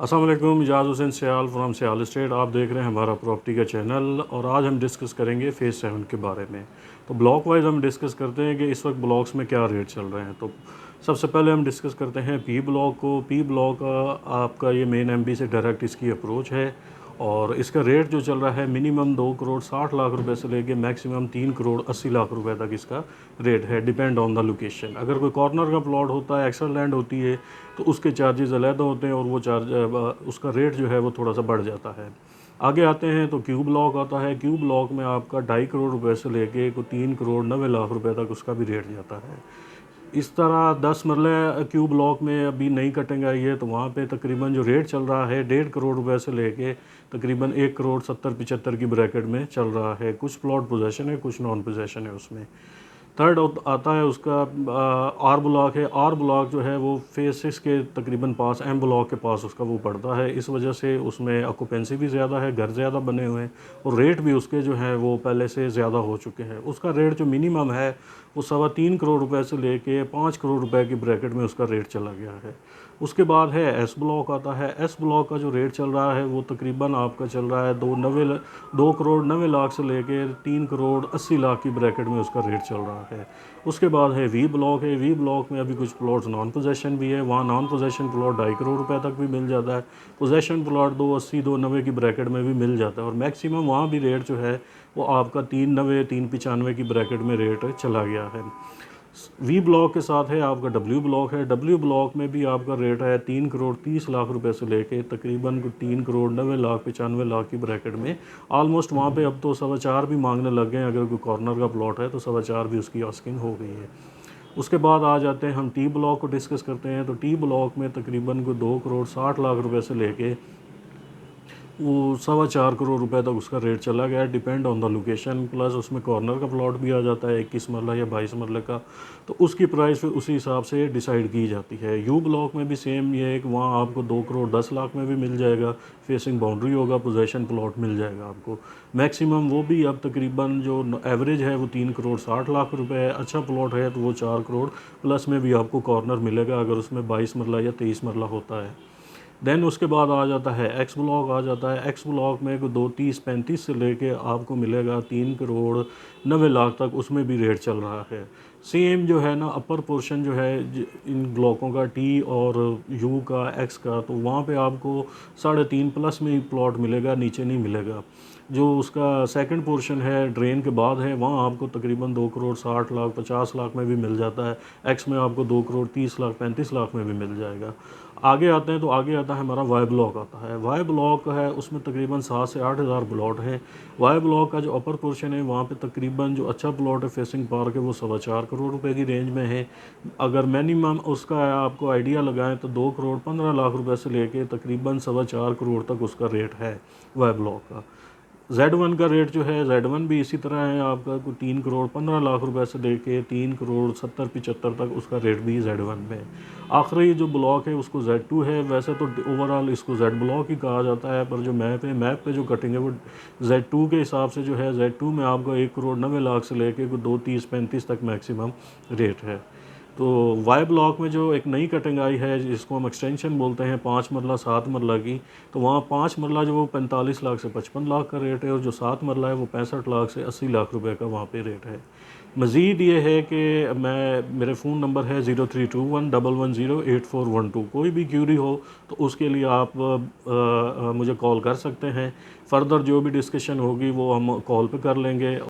अस्सलाम वालेकुम, इजाज़ हुसैन सियाल from Siyal state. आप देख रहे हैं हमारा प्रॉपर्टी का चैनल और आज हम डिस्कस करेंगे फ़ेज़ 7 के बारे में। तो ब्लॉक वाइज हम डिस्कस करते हैं कि इस वक्त ब्लॉक्स में क्या रेट चल रहे हैं। तो सबसे पहले हम डिस्कस करते हैं पी ब्लॉक को। पी ब्लॉक आपका ये मेन एमबी से डायरेक्ट इसकी अप्रोच है और इसका रेट जो चल रहा है मिनिमम 2 करोड़ 60 लाख रुपए से लेके मैक्सिमम 3 करोड़ 80 लाख रुपए तक इसका रेट है, डिपेंड ऑन द लोकेशन। अगर कोई कॉर्नर का प्लॉट होता है, एक्स्ट्रा लैंड होती है, तो उसके चार्जेस अलहदा होते हैं और वो उसका रेट जो है वो थोड़ा सा बढ़ जाता है। आगे आते हैं तो क्यू ब्लॉक आता है। क्यू ब्लॉक में आपका 2.5 करोड़ रुपए से लेके को 3 करोड़ 90 लाख रुपए तक उसका भी रेट जाता है। इस तरह 10 मरले क्यू ब्लॉक में अभी नई कटिंग आई है, तो वहाँ पे तकरीबन जो रेट चल रहा है 1.5 करोड़ रुपए से लेके तकरीबन 1 करोड़ 70-75 की ब्रैकेट में चल रहा है। कुछ प्लॉट पोजेशन है, कुछ नॉन पोजेशन है उसमें। थर्ड आता है उसका आर ब्लॉक है। आर ब्लॉक जो है वो फेज 6 के तकरीबन पास, एम ब्लॉक के पास उसका वो पड़ता है। इस वजह से उसमें ऑक्यूपेंसी भी ज़्यादा है, घर ज़्यादा बने हुए हैं और रेट भी उसके जो है वो पहले से ज़्यादा हो चुके हैं। उसका रेट जो मिनिमम है वो 3.25 करोड़ रुपए से लेके 5 करोड़ रुपए की ब्रैकेट में उसका रेट चला गया है। उसके बाद है एस ब्लॉक आता है। एस ब्लॉक का जो रेट चल रहा है वो तकरीबन आपका चल रहा है 2 करोड़ 90 लाख से लेके 3 करोड़ 80 लाख की ब्रैकेट में उसका रेट चल रहा है। उसके बाद है वी ब्लॉक है। वी ब्लॉक में अभी कुछ प्लॉट्स नॉन पोजेशन भी है। वहाँ नॉन पोजेशन प्लॉट 2.5 करोड़ रुपए तक भी मिल जाता है। पोजेशन प्लॉट 280 290 की ब्रैकेट में भी मिल जाता है और मैक्सिमम वहाँ भी रेट जो है वो आपका 390 395 की ब्रैकेट में रेट चला गया है। वी ब्लॉक के साथ है आपका डब्ल्यू ब्लॉक है। डब्ल्यू ब्लॉक में भी आपका रेट है 3 करोड़ 30 लाख रुपए से लेके तकरीबन 3 करोड़ 90 लाख 95 लाख की ब्रैकेट में। ऑलमोस्ट वहाँ पे अब तो 4.25 भी मांगने लग गए हैं। अगर कोई कॉर्नर का प्लॉट है तो 4.25 भी उसकी आस्किंग हो गई है। उसके बाद आ जाते हैं हम टी ब्लॉक को डिस्कस करते हैं। तो टी ब्लॉक में तकरीबन को 2 करोड़ 60 लाख रुपए से लेके वो 4.25 करोड़ रुपए तक उसका रेट चला गया, depend on the location. Plus उसमें कॉर्नर का प्लॉट भी आ जाता है 21 मरला या 22 मरले का, तो उसकी प्राइस फिर उसी हिसाब से डिसाइड की जाती है। यू ब्लॉक में भी सेम ये है कि वहाँ आपको 2 करोड़ 10 लाख में भी मिल जाएगा, फेसिंग बाउंड्री होगा, पोजेशन प्लॉट मिल जाएगा आपको। मैक्सिमम वो भी अब तकरीबन जो एवरेज है वो 3 करोड़ 60 लाख रुपए है। अच्छा प्लॉट है तो वो 4 करोड़ प्लस में भी आपको कॉर्नर मिलेगा अगर उसमें 22 मरला या 23 मरला होता है। देन उसके बाद आ जाता है एक्स ब्लॉक आ जाता है। एक्स ब्लॉक में 230-35 से लेके आपको मिलेगा 3 करोड़ 90 लाख तक, उसमें भी रेट चल रहा है। सेम जो है ना अपर पोर्शन जो है इन ब्लॉकों का टी और यू का एक्स का, तो वहाँ पे आपको 3.5 प्लस में ही प्लॉट मिलेगा, नीचे नहीं मिलेगा। जो उसका सेकंड पोर्शन है ड्रेन के बाद है, वहाँ आपको तकरीबन 2 करोड़ 60 लाख 50 लाख में भी मिल जाता है। एक्स में आपको 2 करोड़ 30 लाख 35 लाख में भी मिल जाएगा। आगे आते हैं तो आगे आता है हमारा वाई ब्लॉक आता है। वाई ब्लॉक है उसमें तकरीबन 7 से 8 हज़ार प्लॉट है। वाई ब्लॉक का जो अपर पोर्शन है वहाँ पे तकरीबन जो अच्छा प्लॉट है फेसिंग पार्क है वो 4.25 करोड़ रुपए की रेंज में है। अगर मिनिमम उसका आपको आइडिया लगाएं तो 2 करोड़ 15 लाख रुपए से लेके तकरीबन 4.25 करोड़ तक उसका रेट है वाई ब्लॉक का। Z1 का रेट जो है Z1 भी इसी तरह है आपका, को 3 करोड़ 15 लाख रुपए से लेके 3 करोड़ 70-75 तक उसका रेट भी Z1 में है। आखिरी जो ब्लॉक है उसको Z2 है। वैसे तो ओवरऑल इसको Z ब्लॉक ही कहा जाता है, पर जो मैप पे जो कटिंग है वो Z2 के हिसाब से जो है Z2 में आपका 1 करोड़ 90 लाख से लेके 230-35 तक मैक्सिमम रेट है। तो वाई ब्लॉक में जो एक नई कटिंग आई है जिसको हम एक्सटेंशन बोलते हैं 5 मरला 7 मरला की, तो वहाँ 5 मरला जो वो 45 लाख से 55 लाख का रेट है और जो 7 मरला है वो 65 लाख से 80 लाख रुपए का वहाँ पे रेट है। मज़ीद ये है कि मेरे फ़ोन नंबर है 032111084112। कोई भी क्यूरी हो तो उसके लिए आप मुझे कॉल कर सकते हैं। फ़र्दर जो भी डिस्कशन होगी वो हम कॉल पे कर लेंगे।